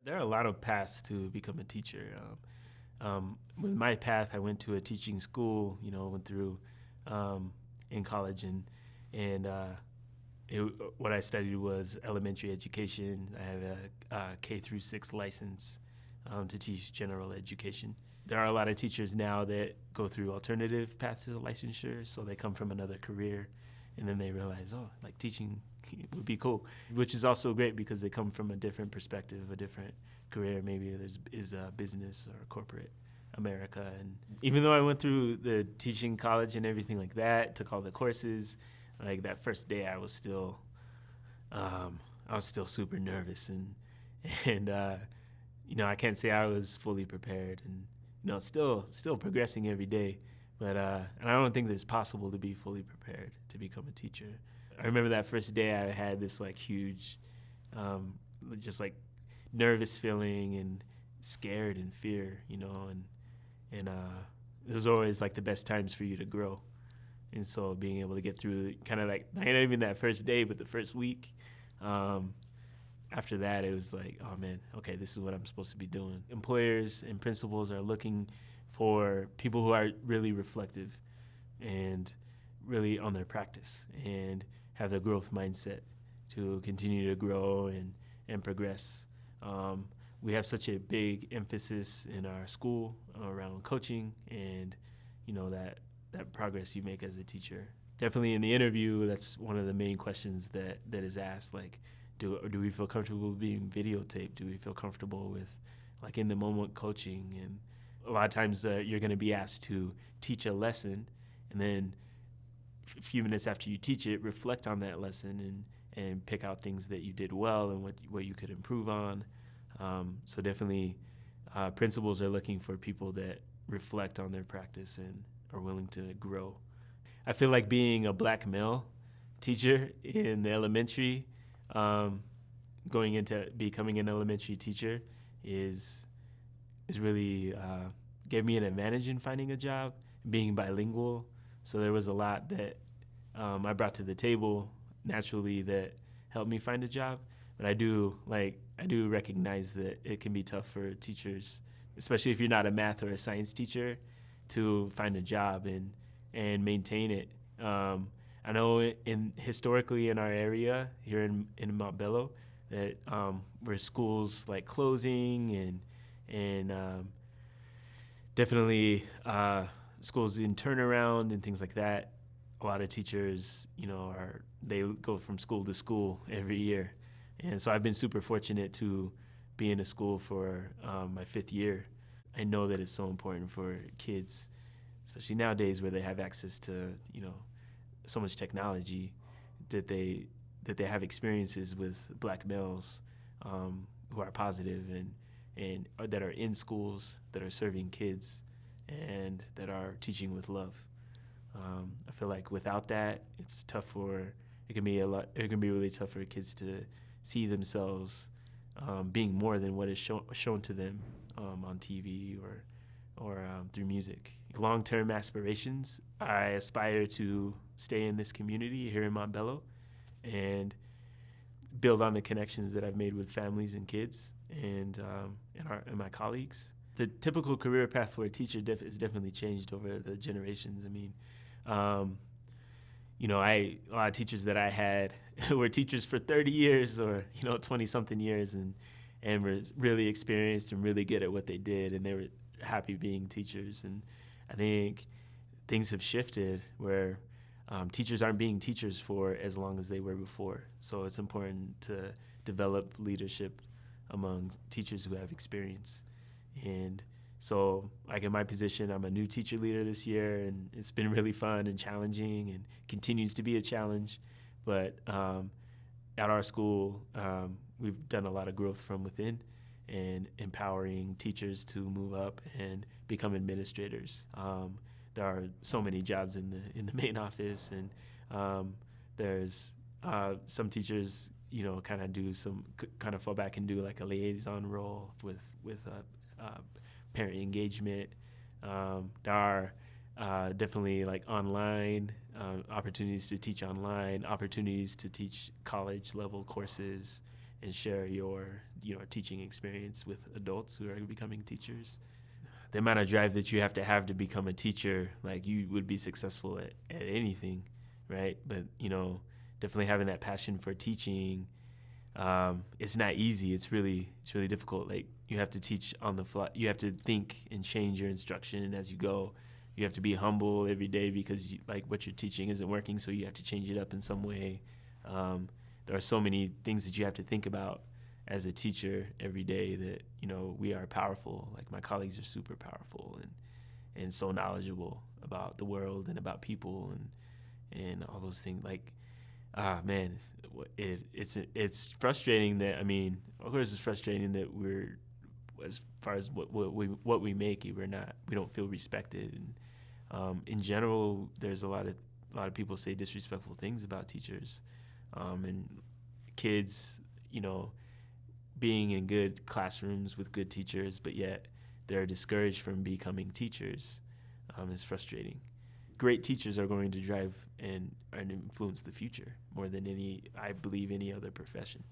There are a lot of paths to become a teacher. With my path, I went to a teaching school. Went through in college, and what I studied was elementary education. I have a K through 6 license to teach general education. There are a lot of teachers now that go through alternative paths to licensure, so they come from another career, and then they realize, oh, like teaching would be cool, which is also great because they come from a different perspective, a different career. Maybe is business or corporate America. And even though I went through the teaching college and everything like that, took all the courses, like that first day I was still super nervous, and I can't say I was fully prepared, and still progressing every day. But and I don't think it's possible to be fully prepared to become a teacher. I remember that first day I had this like huge, just like nervous feeling and scared and fear, and it was always like the best times for you to grow. And so being able to get through kind of like, not even that first day, but the first week, after that, it was like, oh man, okay, this is what I'm supposed to be doing. Employers and principals are looking for people who are really reflective and really on their practice and have the growth mindset to continue to grow and progress. We have such a big emphasis in our school around coaching and, that progress you make as a teacher. Definitely in the interview, that's one of the main questions that is asked, like, do we feel comfortable being videotaped? Do we feel comfortable with like in the moment coaching? And a lot of times you're going to be asked to teach a lesson, and then a few minutes after you teach it, reflect on that lesson and pick out things that you did well and what you could improve on. So definitely principals are looking for people that reflect on their practice and are willing to grow. I feel like being a black male teacher in the elementary, going into becoming an elementary teacher is really gave me an advantage in finding a job, being bilingual. So there was a lot that I brought to the table naturally that helped me find a job. But I do recognize that it can be tough for teachers, especially if you're not a math or a science teacher, to find a job and maintain it. I know historically in our area here in Montbello that where schools like closing and definitely schools in turnaround and things like that. A lot of teachers, they go from school to school every year. And so I've been super fortunate to be in a school for my 5th year. I know that it's so important for kids, especially nowadays where they have access to, so much technology, that they have experiences with black males who are positive and that are in schools, that are serving kids, and that are teaching with love. I feel like without that, it's tough it can be really tough for kids to see themselves being more than what is shown to them on TV or through music. Long-term aspirations, I aspire to stay in this community here in Montbello and build on the connections that I've made with families and kids and my colleagues. The typical career path for a teacher has definitely changed over the generations. I mean, a lot of teachers that I had were teachers for 30 years or 20-something years and were really experienced and really good at what they did, and they were happy being teachers. And I think things have shifted where teachers aren't being teachers for as long as they were before. So it's important to develop leadership among teachers who have experience. And so, like in my position, I'm a new teacher leader this year, and it's been really fun and challenging and continues to be a challenge. But at our school, we've done a lot of growth from within and empowering teachers to move up and become administrators. There are so many jobs in the main office, and there's some teachers, kind of fall back and do like a liaison role with parent engagement. There are definitely like online opportunities to teach online, opportunities to teach college level courses, and share your teaching experience with adults who are becoming teachers. The amount of drive that you have to become a teacher, like you would be successful at anything, right? But definitely having that passion for teaching, it's not easy. It's really difficult. Like you have to teach on the fly. You have to think and change your instruction as you go. You have to be humble every day because like what you're teaching isn't working, so you have to change it up in some way. There are so many things that you have to think about as a teacher every day that we are powerful. Like my colleagues are super powerful and so knowledgeable about the world and about people and all those things. Like man, it's frustrating that of course it's frustrating that we're, as far as what we make, we don't feel respected. And in general, there's a lot of people say disrespectful things about teachers, and kids, being in good classrooms with good teachers, but yet they're discouraged from becoming teachers, is frustrating. Great teachers are going to drive and influence the future more than any other profession.